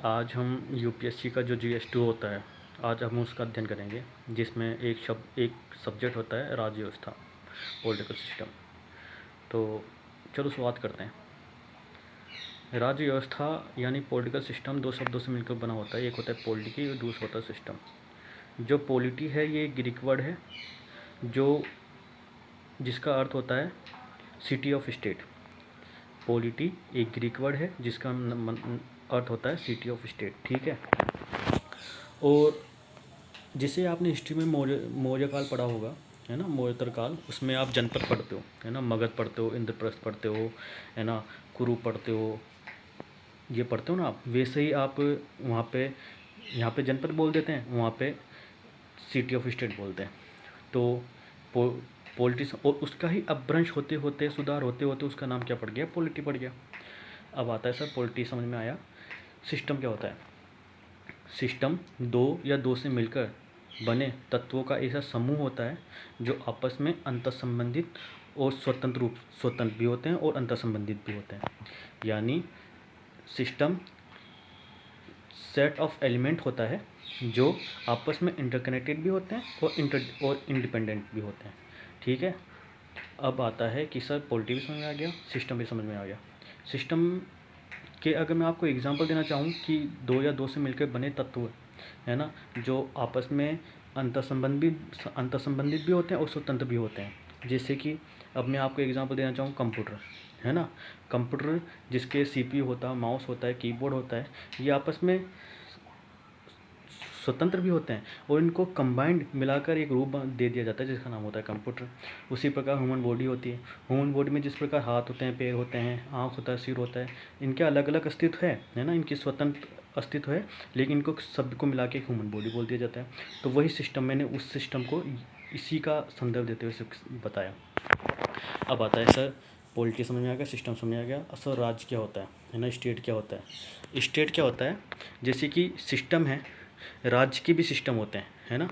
आज हम यूपीएससी का जो जीएस2 होता है, आज हम उसका अध्ययन करेंगे, जिसमें एक सब्जेक्ट होता है राज्य व्यवस्था, पॉलिटिकल सिस्टम। तो चलो शुरुआत करते हैं। राज्य व्यवस्था यानी पॉलिटिकल सिस्टम दो शब्दों से मिलकर बना होता है। एक होता है पॉलिटी और दूसरा होता है सिस्टम। जो पॉलिटी है ये ग्रीक वर्ड है जिसका अर्थ होता है सिटी ऑफ स्टेट। पॉलिटी एक ग्रीक वर्ड है जिसका अर्थ होता है सिटी ऑफ स्टेट, ठीक है। और जिसे आपने हिस्ट्री में मौर्य काल पढ़ा होगा, है ना, मौर्योत्तर काल, उसमें आप जनपद पढ़ते हो, है ना, मगध पढ़ते हो, इंद्रप्रस्थ पढ़ते हो, है ना, कुरु पढ़ते हो, ये पढ़ते हो ना आप। वैसे ही आप वहाँ पे, यहाँ पे जनपद बोल देते हैं, वहाँ पे सिटी ऑफ स्टेट बोलते हैं। तो पॉलिटिक्स और उसका ही अपभ्रंश होते होते, सुधार होते होते उसका नाम क्या पड़ गया, पॉलिटी पड़ गया। अब आता है सर पॉलिटी समझ में आया। सिस्टम क्या होता है? सिस्टम दो या दो से मिलकर बने तत्वों का ऐसा समूह होता है जो आपस में अंतर्संबंधित और स्वतंत्र भी होते हैं और अंतर्संबंधित भी होते हैं। यानी सिस्टम सेट ऑफ एलिमेंट होता है जो आपस में इंटरकनेक्टेड भी होते हैं और इंडिपेंडेंट भी होते हैं, ठीक है। अब आता है कि सर पॉलिटी भी समझ में आ गया, सिस्टम भी समझ में आ गया। सिस्टम के अगर मैं आपको एग्जांपल देना चाहूँ कि दो या दो से मिलकर बने तत्व, है ना, जो आपस में अंतर्संबंधित भी होते हैं और स्वतंत्र भी होते हैं। जैसे कि अब मैं आपको एग्जांपल देना चाहूँ कंप्यूटर, है ना। कंप्यूटर जिसके सीपीयू होता है, माउस होता है, कीबोर्ड होता है, ये आपस में स्वतंत्र भी होते हैं और इनको कंबाइंड मिलाकर एक रूप दे दिया जाता है जिसका नाम होता है कंप्यूटर। उसी प्रकार ह्यूमन बॉडी होती है। ह्यूमन बॉडी में जिस प्रकार हाथ होते हैं, पैर होते हैं, आँख होता है, सिर होता है, इनके अलग अलग अस्तित्व है ना, इनकी स्वतंत्र अस्तित्व है, लेकिन इनको सब को मिला के ह्यूमन बॉडी बोल दिया जाता है। तो वही सिस्टम, मैंने उस सिस्टम को इसी का संदर्भ देते हुए बताया। अब आता है सर पॉलिटी समझ में आ गया, सिस्टम समझ में आ गया। सर राज्य क्या होता है ना, स्टेट क्या होता है। स्टेट क्या होता है, जैसे कि सिस्टम है, राज्य के भी सिस्टम होते हैं, है ना।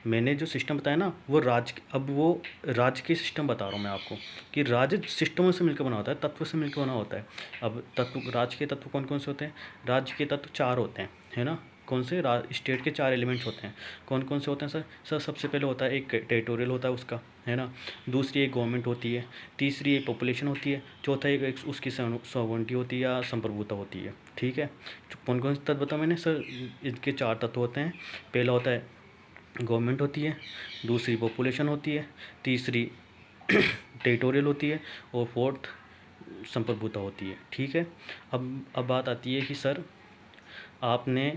मैंने जो सिस्टम बताया ना वो राज्य के सिस्टम बता रहा हूँ मैं आपको कि राज्य सिस्टमों से मिलकर बना होता है, तत्व से मिलकर बना होता है। अब राज्य के तत्व कौन कौन से होते हैं? राज्य के तत्व 4 होते हैं, है ना। कौन से? स्टेट के 4 एलिमेंट्स होते हैं। कौन कौन से होते हैं सर? सबसे पहले होता है एक टेरिटोरियल होता है उसका, है ना। दूसरी एक गवर्नमेंट होती है, तीसरी एक पॉपुलेशन होती है, चौथा एक उसकी सॉवरेनिटी होती है या संप्रभुता होती है, ठीक है। कौन कौन से तत्व बताया मैंने सर? इनके 4 तत्व होते हैं। पहला होता है गवर्नमेंट होती है, दूसरी पॉपुलेशन होती है, तीसरी टेरिटोरियल होती है और फोर्थ संप्रभुता होती है, ठीक है। अब बात आती है कि सर आपने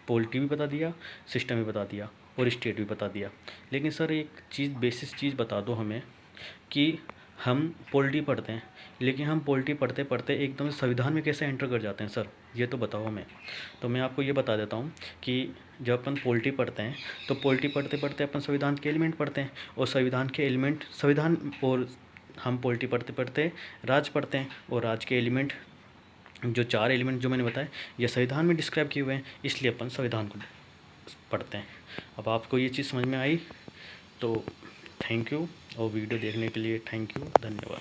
पॉलिटी भी बता दिया, सिस्टम भी बता दिया और स्टेट भी बता दिया, लेकिन सर एक चीज़, बेसिक चीज़ बता दो हमें कि हम पॉलिटी पढ़ते हैं, लेकिन हम पॉलिटी पढ़ते पढ़ते एकदम संविधान में कैसे एंटर कर जाते हैं सर, ये तो बताओ हमें। तो मैं आपको ये बता देता हूँ कि जब अपन पॉलिटी पढ़ते हैं तो पॉलिटी पढ़ते पढ़ते अपन संविधान के एलिमेंट पढ़ते हैं, और संविधान के एलिमेंट और हम पॉलिटी पढ़ते पढ़ते राज पढ़ते हैं, और राज के एलिमेंट जो 4 एलिमेंट जो मैंने बताए ये संविधान में डिस्क्राइब किए हुए हैं, इसलिए अपन संविधान को पढ़ते हैं। अब आपको ये चीज़ समझ में आई तो थैंक यू, और वीडियो देखने के लिए थैंक यू, धन्यवाद।